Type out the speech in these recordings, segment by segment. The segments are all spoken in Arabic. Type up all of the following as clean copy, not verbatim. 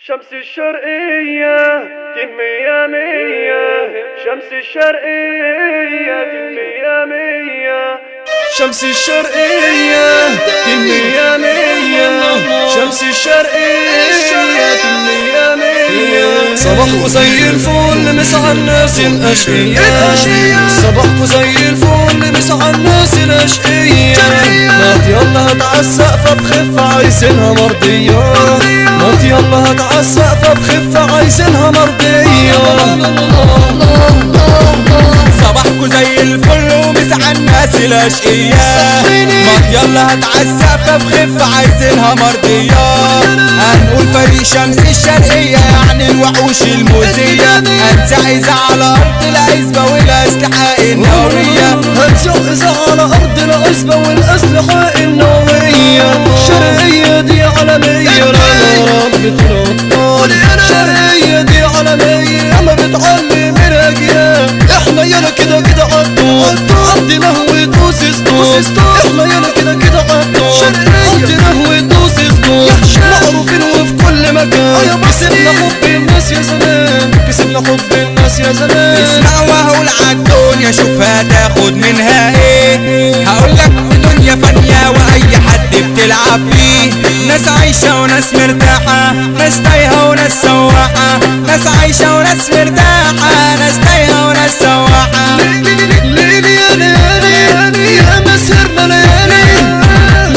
شمس الشرقية مية مية، شمس الشرقية مية مية، شمس الشرقية مية مية، شمس الشرقية مية مية. صباحكوا زي الفل مسعى الناس الأشقياء، صباحكوا زي الفل مسعى الناس الأشقياء. مات يلا هتعالسقفة بخفة عايزينها مرضية، مات يلا هتعالسقفة بخفة عايزينها مرضية. صباحكوا زي الفل ومسعى الناس الأشقياء، مات يلا هتعالسقفة بخفة عايزينها مرضية. هنقول فريق شمس الشرقية يعني الوحوش المؤذية، هنزعزع على أرض العزبة والأسلحة النووية، هنزعزع على أرض العزبة والأسلحة النووية. الشرقية دي عالمية يا رب ترطل، الشرقية دي عالمية ما بتعلم الأجيال. احنا يلا كده كده عالطول، عندنا هو دوس ستوب، احنا يلا كده كده عالطول، عندنا هو دوس ستوب. معروفين وفي كل مكان، كسبنا حب الناس يا زمان، كسبنا حب الناس يا زمان. اسمع وهقول عالدنيا شوف هتاخد منها ايه. هقولك دنيا فانية وأي حد بتلعب بيه، ناس عايشة وناس مرتاحة، ناس تايهة وناس سواحة، ناس عايشة وناس مرتاحة، ناس تايهة وناس سواحة. ليلي يا ليالي يا مسيرنا ليالي،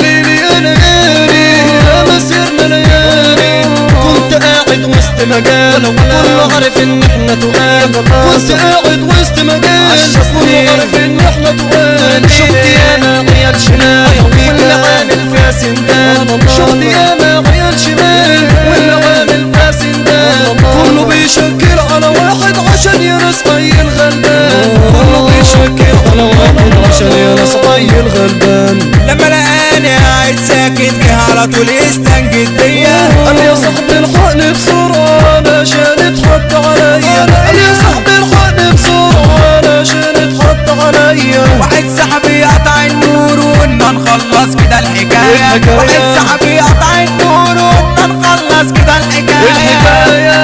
ليلي يا ليالي يا مسيرنا ليالي. كنت قاعد وسط مجال كله عارف ان احنا تقال، كنت قاعد وسط مجال كله عارف ان احنا تقال. شفت ياما عيال شمال واللي عامل فيها سندان، شفت ياما عيال شمال واللي عامل فيها سندان. كله بيشكل على واحد عشان ينس عيل غلبان، كله بيشكل على واحد عشان ينس عيل غلبان. لما لقاني قاعد ساكت جه على طول يستنجد بيا، قال يا صاحبي الحقني بسرعة علشان اتحط عليا، قال يا صاحبي الحقني بسرعة علشان اتحط عليا. واحد صاحبي قطع النور وقلنا نخلص كده الحكاية، واحد صاحبي قطع النور وقلنا نخلص كده الحكاية.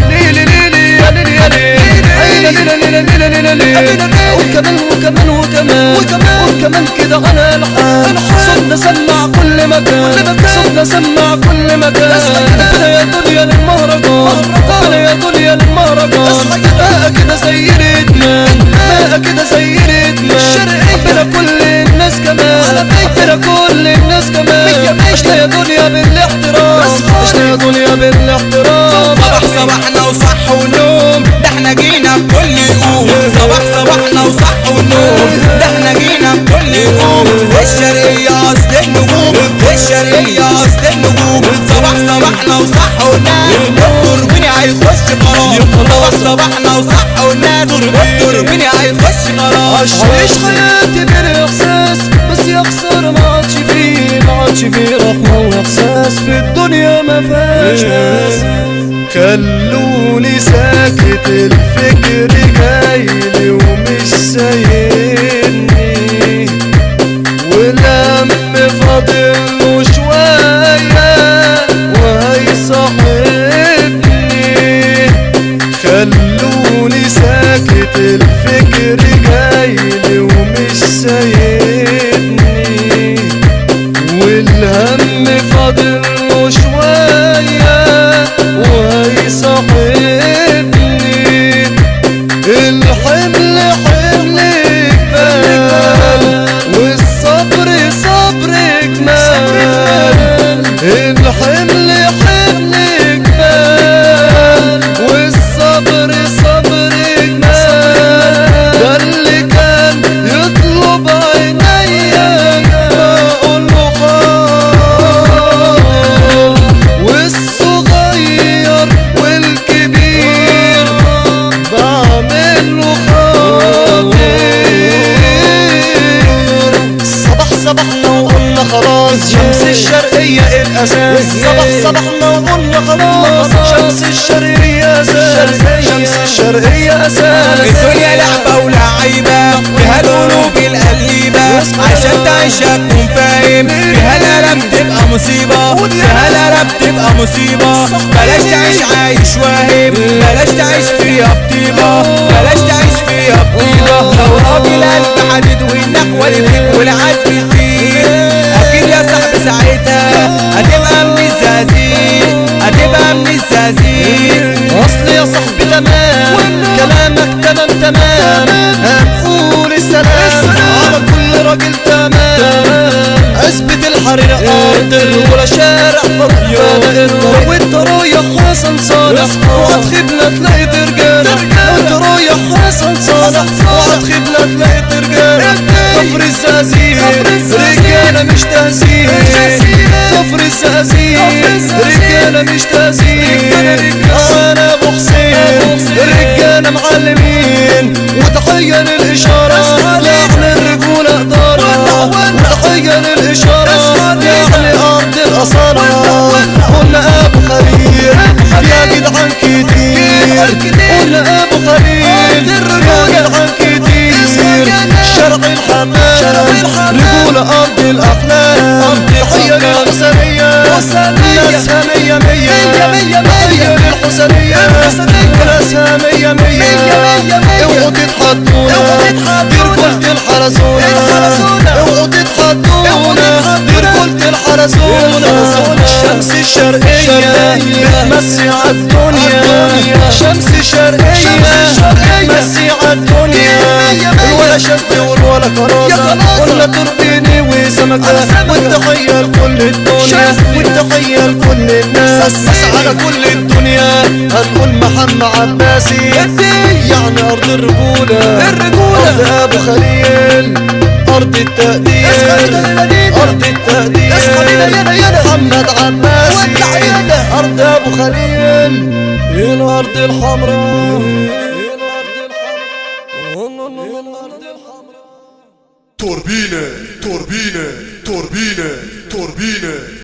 ليلي ليلي يا ليلي يا ليلي ليلي ليلي ليلي ليلي. وكمان وكمان وكمان وكمان كده على الحال، صوتنا سمع كل مكان، صوتنا سمع كل مكان. بلا يا دنيا للمهرجان، بلا يا دنيا للمهرجان. بقى كده زي الادمان، بقى كده زي الادمان. بلا كل الناس كمان، بلا كل الناس كمان. عشنا يا دنيا بالاحترام، عشنا يا دنيا بالاحترام. صباحنا وصح ونوم، ده احنا جينا بكل يوم. صباحنا وصح ونوم، ده احنا جينا بكل يوم. الشرقية أصل النجوم، الشرقية أصل النجوم. صباحنا وصح ونوم، التوربيني هيخش خلاص. صباحنا وصح ونوم، التوربيني هيخش خلاص. عيش حياتي بالاحساس بس يا خسارة ما عادش فيه رحمة واحساس، في الدنيا ما فيهاش ناس. خلوني ساكت الفكر جايلي ومش سايبني، والهم فاضله شوية وهيصاحبني. خلوني ساكت الفكر جايلي ومش سايبني، والهم فاضله شوية وهيصاحبني. الحمل حمل جبال والصبر صبر جمال، الحمل حمل جبال والصبر صبر جمال. ده اللي كان يطلب عينيا بقول له حاضر، والصغير والكبير بعمل له خاطر. صباحنا وقلنا خلاص شمس الشرقية الأساس، صباحنا وقلنا خلاص شمس الشرقية أساس، شمس الشرقية أساس. الدنيا لعبة ولعيبة فيها القلوب القليبة، عشان تعيشها تكون فاهم فيها لا بتبقى مصيبة، فيها لا بتبقى مصيبة. بلاش تعيش عايش واهم، بلاش تعيش فيها بطيبة، بلاش تعيش فيها بطيبة. لو راجل قلب حديد والنخوة اللي فيك والعزم فيك، اكيد يا صاحبي ساعتها هتبقى من الزقازيق، هتبقى من الزقازيق. اصل يا صاحبي تمام كلامك تمام هنقول السلام على كل راجل تمام. عزبة الحرير ارض ولا شارع فضيان، لو انت رايح حسن صالح وهتخيبنا تلاقي ترجال، لو انت رايح حسن صالح وهتخيبنا تلاقي ترجال. كفر الزقازيق رجالة مش تهزيق، كفر الزقازيق رجالة مش تهزيق. انا ابو حسين الرجالة معلمين، وتحية للاشارة يعني الرجولة ادارة، وتحية للاشارة يعني ارض الاصالة. قلنا ابو خليل يا جدعان كتير، قلنا ابو خليل يا جدعان كتير. شرق الحمام رجولة ارض الاحلام، تحية للحسنية ناسها مية مية، تحية للحسنية ناسها مية مية. اوعوا تتحدونا دي رجولة الحرزونة، اوعوا تتحدونا دي رجولة الحرزونة. الشمس الشرقية بتمسي عالدنيا، شمس الشرقية بتمسي عالدنيا. ولا شد ولا كراسة ولا تربيني وسمكة، والتحية لكل الدنيا والتحية لكل الناس. بس على كل الدنيا هنقول محمد عباسي، يعني أرض الرجولة أرض أبو خليل، أرض التقدير أرض التقدير. محمد عباسي أرض أبو خليل، الأرض الحمراء توربينة توربينة توربينة توربينة.